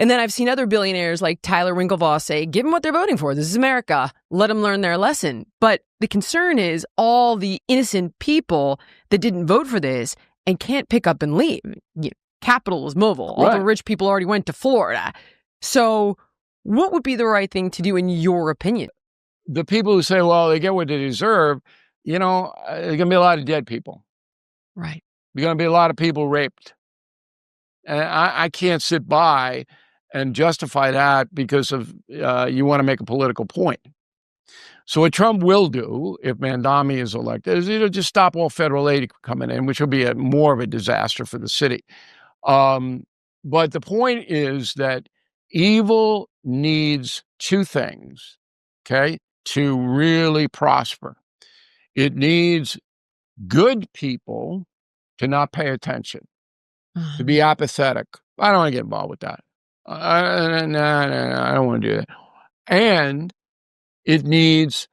And then I've seen other billionaires like Tyler Winklevoss say, give them what they're voting for. This is America. Let them learn their lesson. But the concern is all the innocent people that didn't vote for this and can't pick up and leave. Capital is mobile. All the rich people already went to Florida. So what would be the right thing to do in your opinion? The people who say, well, they get what they deserve, there's going to be a lot of dead people. Right. There's going to be a lot of people raped. And I can't sit by and justify that because of you want to make a political point. So what Trump will do if Mandami is elected is it'll just stop all federal aid coming in, which will be more of a disaster for the city. But the point is that evil needs two things, okay, to really prosper. It needs good people to not pay attention, to be apathetic. I don't want to get involved with that. I don't want to do that. And it needs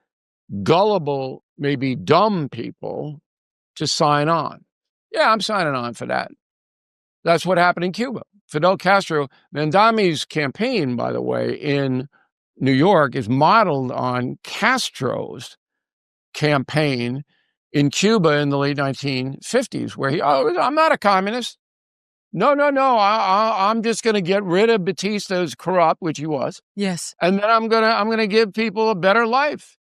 gullible, maybe dumb people to sign on. Yeah, I'm signing on for that. That's what happened in Cuba. Fidel Castro, Mandami's campaign, by the way, in New York is modeled on Castro's campaign in Cuba in the late 1950s, where I'm not a communist. No. I'm just going to get rid of Batista's corrupt, which he was. Yes. And then I'm gonna give people a better life.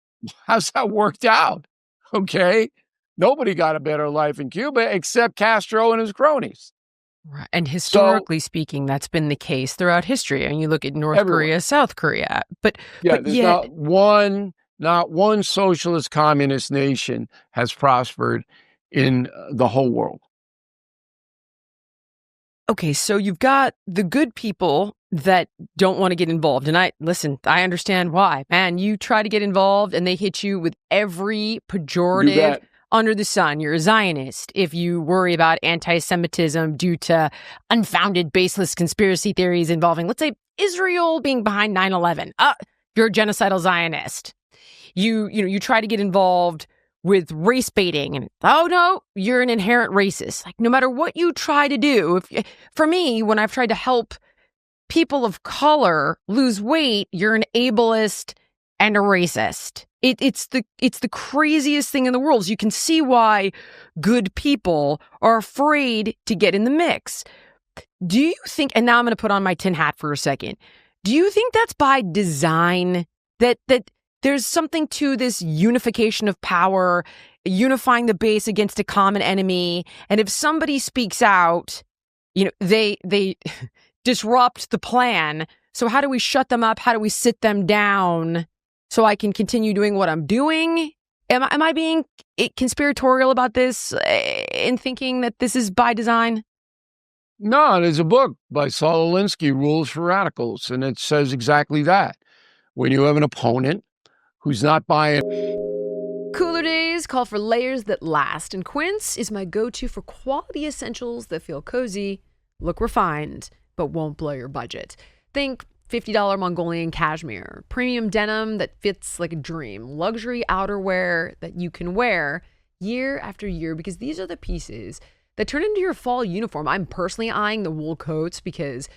How's that worked out? Okay. Nobody got a better life in Cuba except Castro and his cronies. Right. And historically speaking, that's been the case throughout history. And you look at North Korea, South Korea. But there's not one socialist communist nation has prospered in the whole world. Okay, so you've got the good people that don't want to get involved. And I understand why. Man, you try to get involved and they hit you with every pejorative under the sun. You're a Zionist if you worry about anti-Semitism due to unfounded, baseless conspiracy theories involving, let's say, Israel being behind 9/11. You're a genocidal Zionist. You try to get involved with race baiting and, oh no, you're an inherent racist. Like, no matter what you try to do, for me, when I've tried to help people of color lose weight, you're an ableist and a racist. It's the craziest thing in the world. So you can see why good people are afraid to get in the mix. Do you think, and now I'm going to put on my tin hat for a second, do you think that's by design, that there's something to this unification of power, unifying the base against a common enemy, and if somebody speaks out, they disrupt the plan. So how do we shut them up? How do we sit them down so I can continue doing what I'm doing? Am I being conspiratorial about this in thinking that this is by design? No, there's a book by Saul Alinsky, Rules for Radicals, and it says exactly that. When you have an opponent who's not buying. Cooler days call for layers that last, and Quince is my go-to for quality essentials that feel cozy, look refined, but won't blow your budget. Think $50 Mongolian cashmere, premium denim that fits like a dream, luxury outerwear that you can wear year after year, because these are the pieces that turn into your fall uniform. I'm personally eyeing the wool coats because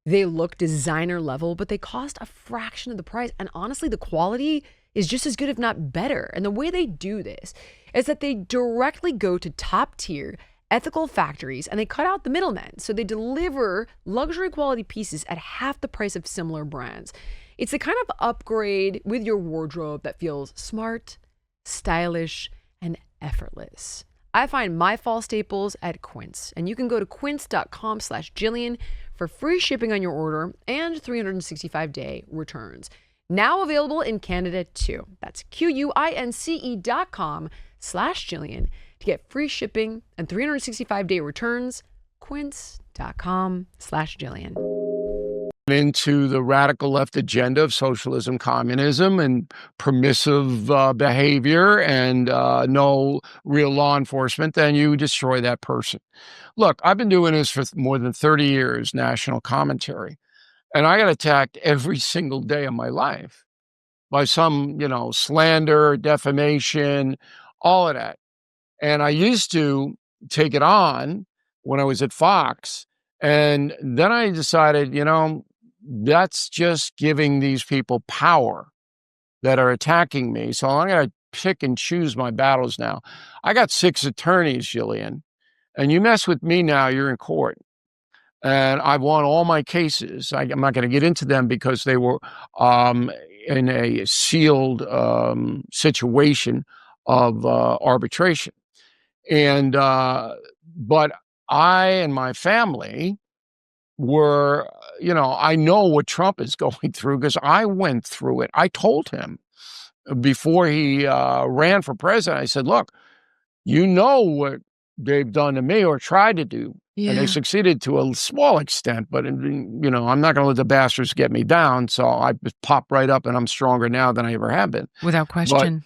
they look designer level, but they cost a fraction of the price. And honestly, the quality is just as good, if not better. And the way they do this is that they directly go to top tier ethical factories and they cut out the middlemen. So they deliver luxury quality pieces at half the price of similar brands. It's the kind of upgrade with your wardrobe that feels smart, stylish, and effortless. I find my fall staples at Quince, and you can go to quince.com/Jillian for free shipping on your order and 365-day returns. Now available in Canada too. That's QUINCE.com/Jillian to get free shipping and 365-day returns. Quince.com/Jillian. Into the radical left agenda of socialism, communism, and permissive behavior and no real law enforcement, then you destroy that person. Look, I've been doing this for more than 30 years, national commentary, and I got attacked every single day of my life by some, slander, defamation, all of that. And I used to take it on when I was at Fox, and then I decided, that's just giving these people power that are attacking me. So I'm going to pick and choose my battles now. I got 6 attorneys, Jillian, and you mess with me now, you're in court. And I've won all my cases. I'm not going to get into them because they were in a sealed situation of arbitration. And but I and my family were, I know what Trump is going through because I went through it. I told him before he ran for president, I said, look, you know what they've done to me or tried to do. Yeah. And they succeeded to a small extent, but, I'm not going to let the bastards get me down. So I pop right up and I'm stronger now than I ever have been. Without question.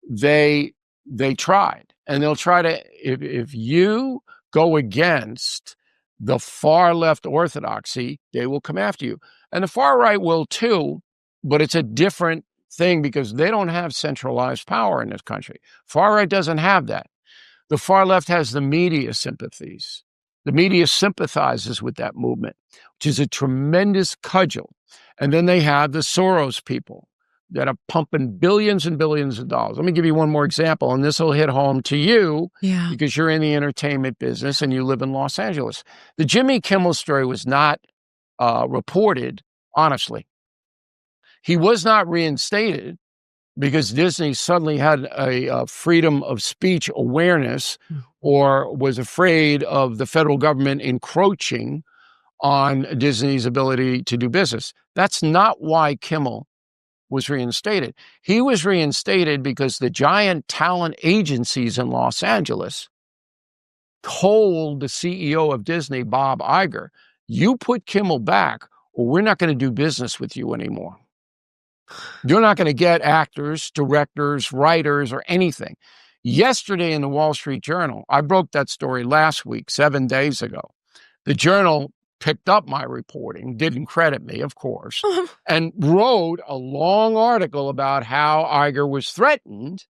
But they tried, and they'll try to, if you go against the far left orthodoxy, they will come after you. And the far right will too, but it's a different thing because they don't have centralized power in this country. Far right doesn't have that. The far left has the media sympathies. The media sympathizes with that movement, which is a tremendous cudgel. And then they have the Soros people that are pumping billions and billions of dollars. Let me give you one more example, and this will hit home to you because you're in the entertainment business and you live in Los Angeles. The Jimmy Kimmel story was not reported honestly. He was not reinstated because Disney suddenly had a freedom of speech awareness or was afraid of the federal government encroaching on Disney's ability to do business. That's not why Kimmel was reinstated. He was reinstated because the giant talent agencies in Los Angeles told the CEO of Disney, Bob Iger, you put Kimmel back or we're not going to do business with you anymore. You're not going to get actors, directors, writers, or anything. Yesterday in the Wall Street Journal, I broke that story last week, 7 days ago. The Journal picked up my reporting, didn't credit me, of course, and wrote a long article about how Iger was threatened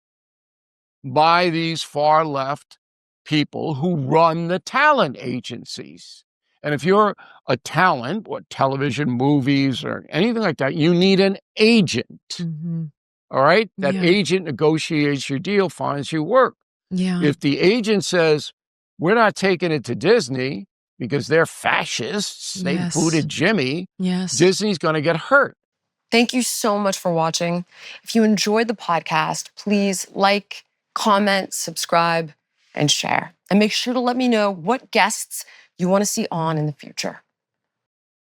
by these far left people who run the talent agencies. And if you're a talent, or television, movies, or anything like that, you need an agent. All right? That agent negotiates your deal, finds you work. If the agent says, we're not taking it to Disney because they're fascists, they booted Jimmy, Disney's going to get hurt. Thank you so much for watching. If you enjoyed the podcast, please like, comment, subscribe, and share. And make sure to let me know what guests you want to see on in the future.